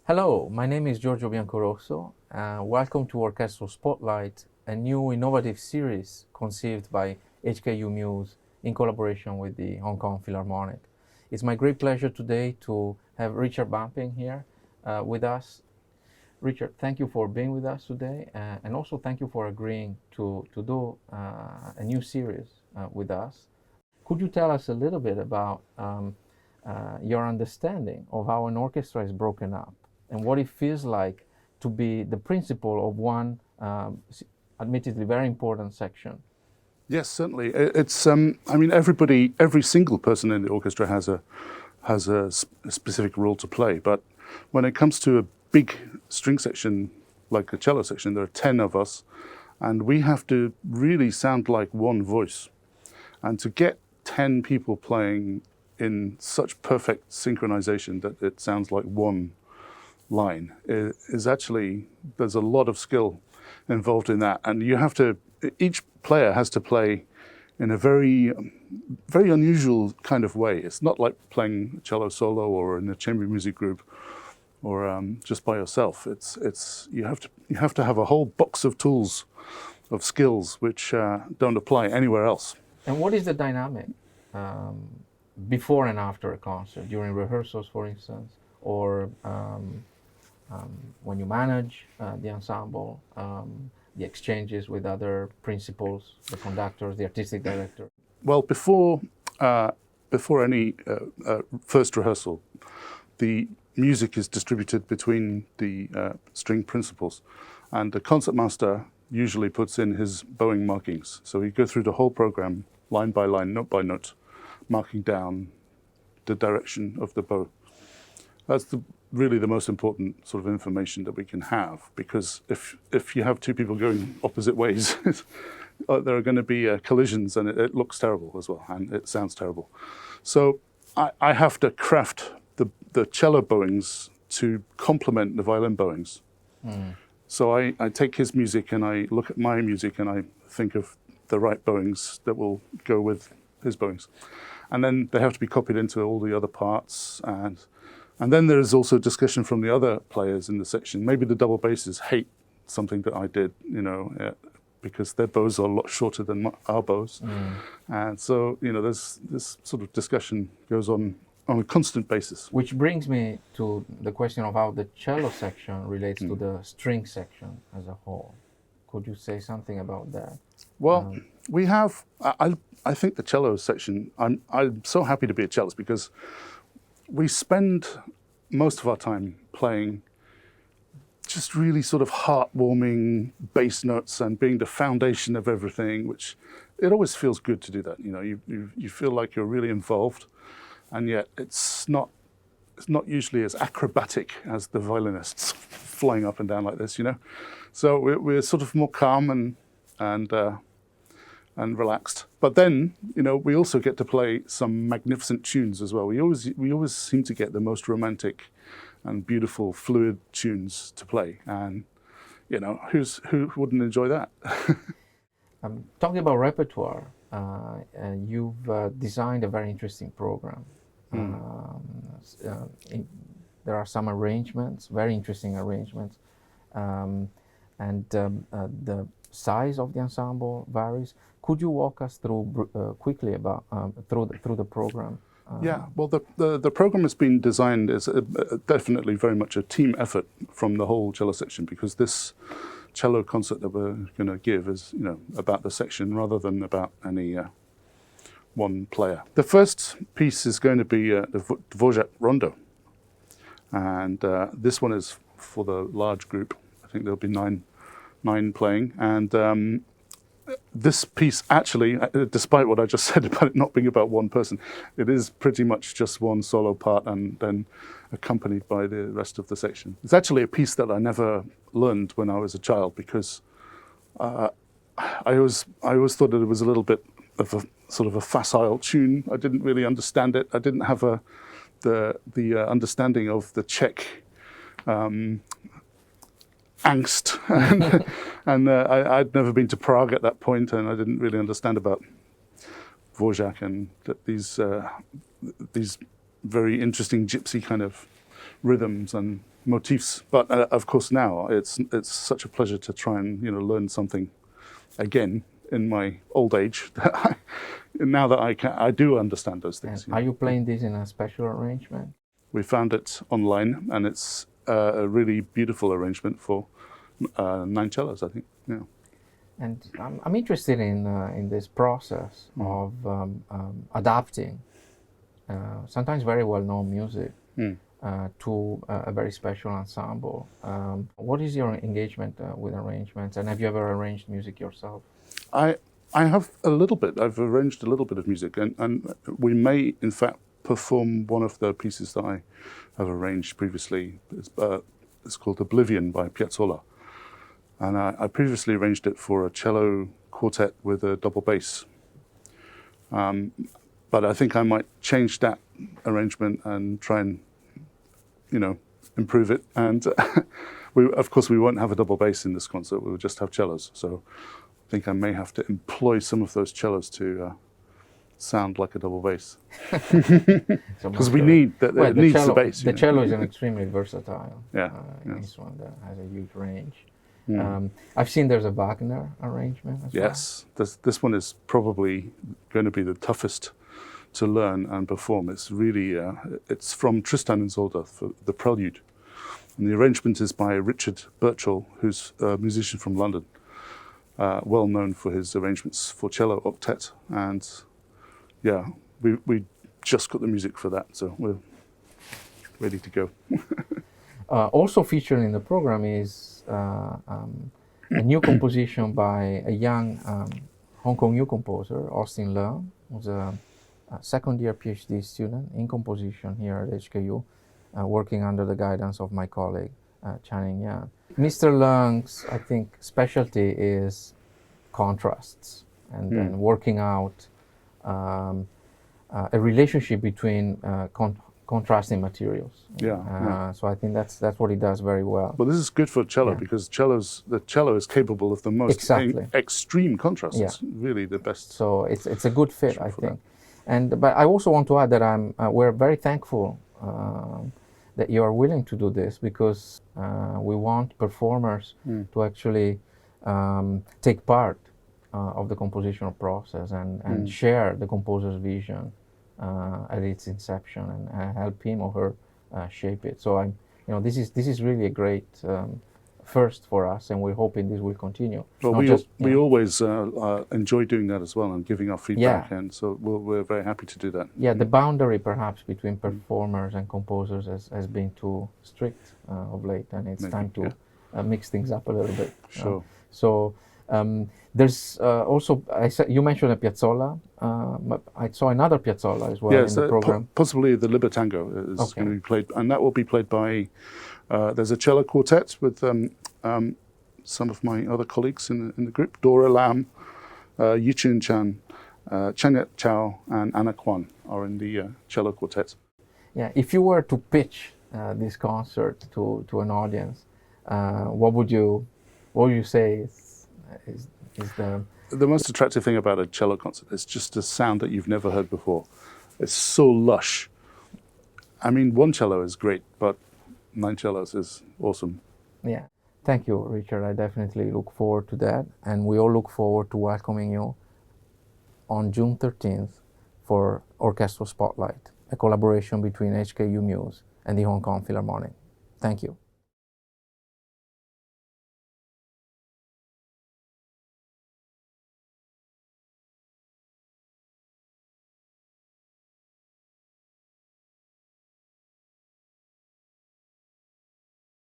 Hello, my name is Giorgio Biancorosso. Welcome to Orchestral Spotlight, a new innovative series conceived by HKU MUSE in collaboration with the Hong Kong Philharmonic. It's my great pleasure today to have Richard Bamping here with us. Richard, thank you for being with us today, and also thank you for agreeing to do a new series with us. Could you tell us a little bit about your understanding of how an orchestra is broken up and what it feels like to be the principal of one admittedly very important section? Yes, certainly. It's I mean, every single person in the orchestra has a specific role to play. But when it comes to a big string section like a cello section, there are 10 of us, and we have to really sound like one voice. And to get 10 people playing in such perfect synchronization that it sounds like one line is actually, there's a lot of skill involved in that, and you have to, each player has to play in a very unusual kind of way. It's not like playing a cello solo or in a chamber music group or just by yourself. It's you have to have a whole box of tools, of skills which don't apply anywhere else. And what is the dynamic before and after a concert, during rehearsals, for instance, or when you manage the ensemble, the exchanges with other principals, the conductors, the artistic director? Well, before any first rehearsal, the music is distributed between the string principals, and the concertmaster usually puts in his bowing markings. So we go through the whole program, line by line, note by note, marking down the direction of the bow. That's really the most important sort of information that we can have, because if you have two people going opposite ways, there are going to be collisions, and it looks terrible as well, and it sounds terrible. So I have to craft the cello bowings to complement the violin bowings. So I take his music and I look at my music and I think of the right bowings that will go with his bowings. And then they have to be copied into all the other parts, and then there is also discussion from the other players in the section. Maybe the double basses hate something that I did, because their bows are a lot shorter than our bows. And so, there's this sort of discussion goes on a constant basis. Which brings me to the question of how the cello section relates to the string section as a whole. Could you say something about that? Well, we have, I think the cello section, I'm so happy to be a cellist because we spend most of our time playing just really sort of heartwarming bass notes and being the foundation of everything, which it always feels good to do that. You feel like you're really involved, and yet it's not usually as acrobatic as the violinists flying up and down like this, So we're sort of more calm and relaxed. But then, we also get to play some magnificent tunes as well. We always seem to get the most romantic and beautiful, fluid tunes to play. And, who wouldn't enjoy that? Talking about repertoire, you've designed a very interesting program. There are some arrangements, very interesting arrangements, and the size of the ensemble varies. Could you walk us through quickly about through the program? Yeah, well, the program has been designed as definitely very much a team effort from the whole cello section, because this cello concert that we're going to give is about the section rather than about any one player. The first piece is going to be the Dvorak Rondo, and this one is for the large group. I think there'll be nine playing, and this piece actually, despite what I just said about it not being about one person, it is pretty much just one solo part and then accompanied by the rest of the section. It's actually a piece that I never learned when I was a child, because I always thought that it was a little bit of a sort of a facile tune. I didn't really understand it. I didn't have the understanding of the Czech angst, and I'd never been to Prague at that point, and I didn't really understand about Dvorak and these very interesting gypsy kind of rhythms and motifs. But of course now it's such a pleasure to try and learn something again in my old age. Now that I do understand those things. And are you playing this in a special arrangement? We found it online, and it's a really beautiful arrangement for 9 cellos, I think. Yeah. And I'm interested in this process of adapting sometimes very well-known music to a very special ensemble. What is your engagement with arrangements, and have you ever arranged music yourself? I have a little bit. I've arranged a little bit of music, and we may, in fact, perform one of the pieces that I have arranged previously. It's called Oblivion by Piazzolla. And I previously arranged it for a cello quartet with a double bass. But I think I might change that arrangement and try and, improve it. And of course, we won't have a double bass in this concert. We will just have cellos. So I think I may have to employ some of those cellos to sound like a double bass. Because we need that. It needs the bass. The cello is an extremely versatile instrument that has a huge range. I've seen there's a Wagner arrangement as well. Yes, this one is probably going to be the toughest to learn and perform. It's really, it's from Tristan and Isolde, for the prelude. And the arrangement is by Richard Birchall, who's a musician from London, well known for his arrangements for cello octet. And yeah, we just got the music for that, so we're ready to go. Also featured in the program is a new composition by a young Hong Kong new composer, Austin Leung, who's a second-year PhD student in composition here at HKU, working under the guidance of my colleague, Channing Yan. Mr. Leung's, I think, specialty is contrasts and working out a relationship between contrasting materials. So I think that's what he does very well. Well, this is good for cello because the cello is capable of the most extreme contrast. It's really the best. So it's a good fit, I think. But I also want to add that we're very thankful that you are willing to do this, because we want performers to actually take part of the compositional process and share the composer's vision at its inception and help him or her shape it. So this is really a great first for us, and we're hoping this will continue. Well, we always enjoy doing that as well and giving our feedback, and so we're very happy to do that. Yeah, the boundary perhaps between performers and composers has been too strict of late, and it's time to mix things up a little bit. Sure. So there's also, you mentioned a Piazzolla, but I saw another Piazzolla as well in the program. Possibly the Libertango is going to be played, and that will be played by, there's a cello quartet with some of my other colleagues in the group. Dora Lam, Yichun Chan, Chanyat Chow, and Anna Kwan are in the cello quartet. Yeah, if you were to pitch this concert to an audience, what would you say is the most attractive thing about a cello concert is just a sound that you've never heard before. It's so lush. I mean, one cello is great, but 9 cellos is awesome. Yeah. Thank you, Richard. I definitely look forward to that. And we all look forward to welcoming you on June 13th for Orchestral Spotlight, a collaboration between HKU MUSE and the Hong Kong Philharmonic. Thank you.